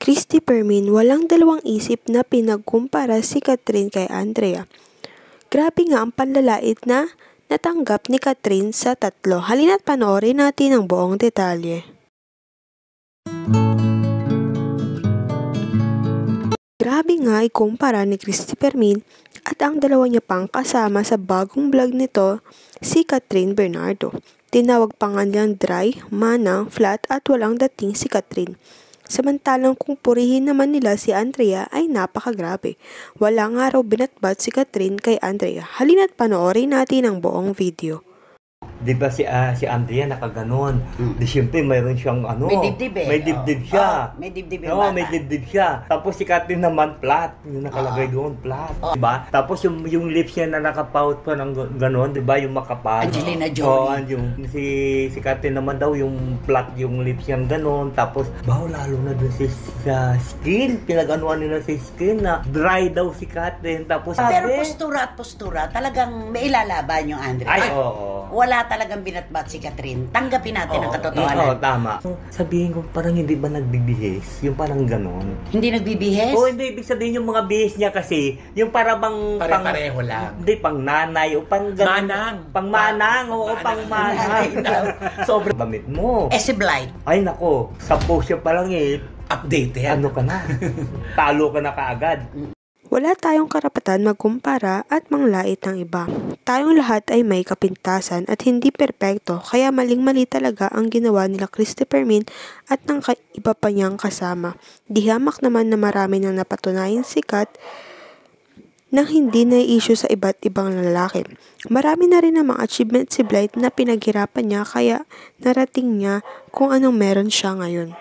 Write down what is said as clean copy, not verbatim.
Christopher Min walang dalawang isip na pinagkumpara si Catherine kay Andrea. Grabe nga ang panlalait na natanggap ni Catherine sa tatlo. Halina't panoorin natin ang buong detalye. Grabe nga ikumpara ni Christopher Min at ang dalawa niya pang kasama sa bagong vlog nito, si Catherine Bernardo. Tinawag pa nga niyang dry, manang, flat at walang dating si Catherine. Samantalang kung purihin naman nila si Andrea ay napakagrabe. Wala nga raw binatbat si Catherine kay Andrea. Halina't panoorin natin ang buong video. Di ba si Andrea nakaganon? Di syempre mayroon siyang May dibdib eh. May dibdib siya. May dibdib yung bata. May dibdib siya. Tapos si Catherine naman flat. Yung nakalagay doon, flat. Diba? Tapos yung lips niya na nakapout pa ng ganon, di ba? Yung makapal. Angelina Jolie. Si Catherine naman daw yung flat yung lips niya ganon. Tapos, lalo na doon sa skin. Pinag-anuan nila sa skin na dry daw si Catherine. Tapos, pero postura talagang may ilalaban yung Andrea. Ay, oo. Wala talagang binatbat si Catherine. Tanggapin natin ang katotohanan. Oo, tama. Sabihin ko, parang hindi ba nagbibihis? Yung parang ganon. Hindi nagbibihes? Oo, hindi. Ibig sabihin yung mga bihis niya kasi, yung para bang... Pare-pareho lang. Hindi, pang nanay o pang ganon. Manang. Pang manang. Oo, pang manang. Sobrang damit mo. Si Blight. Ay, nako. Sa post siya pa lang Updated. ano ka na? Talo ka na kaagad. Wala tayong karapatan magkumpara at manglait ng iba. Tayong lahat ay may kapintasan at hindi perpekto, kaya maling-mali talaga ang ginawa nila Christopher Min at ng iba pa niyang kasama. Di hamak naman na marami nang napatunayan sikat nang hindi na-issue sa iba't ibang lalaki. Marami na rin namang achievement si Blight na pinaghirapan niya kaya narating niya kung anong meron siya ngayon.